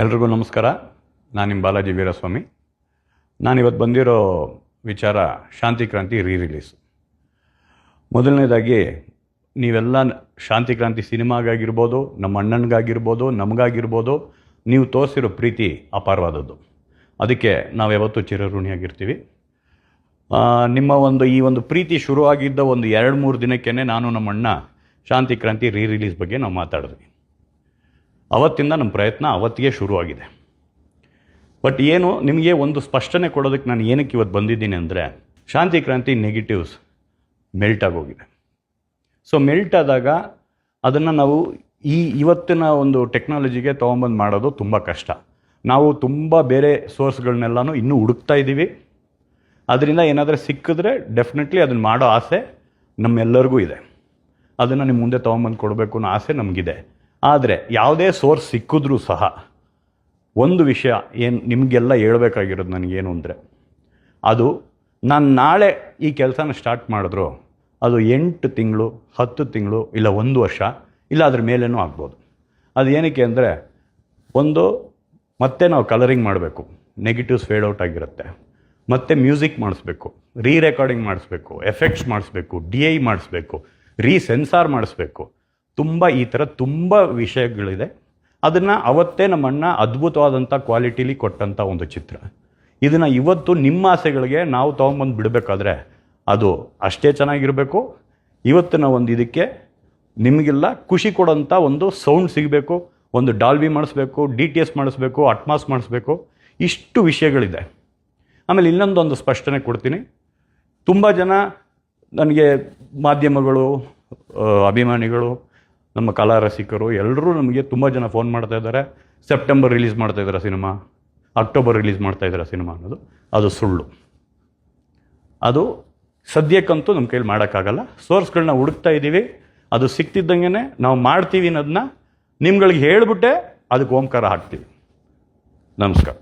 ಎಲ್ರಿಗೂ ನಮಸ್ಕಾರ. ನಾನು ನಿಮ್ಮ ಬಾಲಾಜಿ ವೀರಸ್ವಾಮಿ. ನಾನಿವತ್ತು ಬಂದಿರೋ ವಿಚಾರ ಶಾಂತಿ ಕ್ರಾಂತಿ ರಿಲೀಸ್. ಮೊದಲನೇದಾಗಿ ನೀವೆಲ್ಲ ಶಾಂತಿ ಕ್ರಾಂತಿ ಸಿನಿಮಾಗಾಗಿರ್ಬೋದು, ನಮ್ಮ ಅಣ್ಣನಿಗಾಗಿರ್ಬೋದು, ನಮಗಾಗಿರ್ಬೋದು, ನೀವು ತೋರಿಸಿರೋ ಪ್ರೀತಿ ಅಪಾರವಾದದ್ದು. ಅದಕ್ಕೆ ನಾವು ಯಾವತ್ತೂ ಚಿರಋಣಿಯಾಗಿರ್ತೀವಿ. ನಿಮ್ಮ ಈ ಒಂದು ಪ್ರೀತಿ ಶುರುವಾಗಿದ್ದ ಒಂದು 2-3 ದಿನಕ್ಕೇ ನಾನು ನಮ್ಮ ಅಣ್ಣ ಶಾಂತಿ ಕ್ರಾಂತಿ ರಿಲೀಸ್ ಬಗ್ಗೆ ನಾವು ಮಾತಾಡಿದ್ವಿ. ಅವತ್ತಿಂದ ನಮ್ಮ ಪ್ರಯತ್ನ ಅವತ್ತಿಗೆ ಶುರುವಾಗಿದೆ. ಬಟ್ ಏನು ನಿಮಗೆ ಒಂದು ಸ್ಪಷ್ಟನೆ ಕೊಡೋದಕ್ಕೆ ನಾನು ಏನಕ್ಕೆ ಇವತ್ತು ಬಂದಿದ್ದೀನಿ ಅಂದರೆ, ಶಾಂತಿ ಕ್ರಾಂತಿ ನೆಗೆಟಿವ್ಸ್ ಮೆಲ್ಟ್ ಆಗೋಗಿದೆ. ಸೊ ಮೆಲ್ಟ್ ಆದಾಗ ಅದನ್ನು ನಾವು ಇವತ್ತಿನ ಒಂದು ಟೆಕ್ನಾಲಜಿಗೆ ತೊಗೊಂಬಂದು ಮಾಡೋದು ತುಂಬ ಕಷ್ಟ. ನಾವು ತುಂಬ ಬೇರೆ ಸೋರ್ಸ್ಗಳನ್ನೆಲ್ಲನೂ ಇನ್ನೂ ಹುಡುಕ್ತಾ ಇದ್ದೀವಿ. ಅದರಿಂದ ಏನಾದರೂ ಸಿಕ್ಕಿದ್ರೆ ಡೆಫಿನೆಟ್ಲಿ ಅದನ್ನು ಮಾಡೋ ಆಸೆ ನಮ್ಮೆಲ್ಲರಿಗೂ ಇದೆ. ಅದನ್ನು ನಿಮ್ಮ ಮುಂದೆ ತೊಗೊಂಬಂದು ಕೊಡಬೇಕು ಅನ್ನೋ ಆಸೆ ನಮಗಿದೆ. ಆದರೆ ಯಾವುದೇ ಸೋರ್ಸ್ ಸಿಕ್ಕಿದ್ರೂ ಸಹ ಒಂದು ವಿಷಯ ಏನು ನಿಮಗೆಲ್ಲ ಹೇಳ್ಬೇಕಾಗಿರೋದು ನನಗೇನು ಅಂದರೆ, ಅದು ನಾನು ನಾಳೆ ಈ ಕೆಲಸನ ಸ್ಟಾರ್ಟ್ ಮಾಡಿದ್ರು ಅದು 8 ತಿಂಗಳು, 10 ತಿಂಗಳು, ಇಲ್ಲ 1 ವರ್ಷ, ಇಲ್ಲ ಅದ್ರ ಮೇಲೇನೂ ಆಗ್ಬೋದು. ಅದು ಏನಕ್ಕೆ ಅಂದರೆ, ಮತ್ತೆ ನಾವು ಕಲರಿಂಗ್ ಮಾಡಬೇಕು, ನೆಗೆಟಿವ್ಸ್ ಫೇಡ್ ಔಟ್ ಆಗಿರುತ್ತೆ, ಮತ್ತು ಮ್ಯೂಸಿಕ್ ಮಾಡಿಸ್ಬೇಕು, ರೆಕಾರ್ಡಿಂಗ್ ಮಾಡಿಸ್ಬೇಕು, ಎಫೆಕ್ಟ್ಸ್ ಮಾಡಿಸ್ಬೇಕು, DI ಮಾಡಿಸ್ಬೇಕು, ಸೆನ್ಸಾರ್ ಮಾಡಿಸ್ಬೇಕು, ಈ ಥರ ತುಂಬ ವಿಷಯಗಳಿದೆ. ಅದನ್ನು ಅವತ್ತೇ ನಮ್ಮ ಅಣ್ಣ ಅದ್ಭುತವಾದಂಥ ಕ್ವಾಲಿಟಿಲಿ ಕೊಟ್ಟಂಥ ಒಂದು ಚಿತ್ರ. ಇದನ್ನು ಇವತ್ತು ನಿಮ್ಮ ಆಸೆಗಳಿಗೆ ನಾವು ತೊಗೊಂಬಂದು ಬಿಡಬೇಕಾದ್ರೆ ಅದು ಅಷ್ಟೇ ಚೆನ್ನಾಗಿರಬೇಕು. ಇವತ್ತಿನ ಇದಕ್ಕೆ ನಿಮಗೆಲ್ಲ ಖುಷಿ ಕೊಡೋಂಥ ಒಂದು ಸೌಂಡ್ ಸಿಗಬೇಕು, ಒಂದು ಡಾಲ್ಬಿ ಮಾಡಿಸ್ಬೇಕು, DTS ಮಾಡಿಸ್ಬೇಕು, ಅಟ್ಮಾಸ್ ಮಾಡಿಸ್ಬೇಕು, ಇಷ್ಟು ವಿಷಯಗಳಿದೆ. ಆಮೇಲೆ ಇನ್ನೊಂದೊಂದು ಸ್ಪಷ್ಟನೆ ಕೊಡ್ತೀನಿ. ತುಂಬ ಜನ ನನಗೆ ಮಾಧ್ಯಮಗಳು, ಅಭಿಮಾನಿಗಳು, ನಮ್ಮ ಕಲಾ ರಸಿಕರು ಎಲ್ಲರೂ ನಮಗೆ ತುಂಬ ಜನ ಫೋನ್ ಮಾಡ್ತಾ ಇದ್ದಾರೆ. ಸೆಪ್ಟೆಂಬರ್ ರಿಲೀಸ್ ಮಾಡ್ತಾಯಿದ್ದಾರೆ ಸಿನಿಮಾ, ಅಕ್ಟೋಬರ್ ರಿಲೀಸ್ ಮಾಡ್ತಾಯಿದ್ದಾರೆ ಸಿನಿಮಾ ಅನ್ನೋದು ಅದು ಸುಳ್ಳು. ಅದು ಸದ್ಯಕ್ಕಂತೂ ನಮ್ಮ ಕೈಲಿ ಮಾಡೋಕ್ಕಾಗಲ್ಲ. ಸೋರ್ಸ್ಗಳನ್ನ ಹುಡುಕ್ತಾ ಇದ್ದೀವಿ. ಅದು ಸಿಕ್ತಿದ್ದಂಗೆ ನಾವು ಮಾಡ್ತೀವಿ ಅನ್ನೋದನ್ನ ನಿಮ್ಗಳಿಗೆ ಹೇಳಿಬಿಟ್ಟೆ ಅದಕ್ಕೆ ಓಂಕಾರ ಹಾಕ್ತೀವಿ. ನಮಸ್ಕಾರ.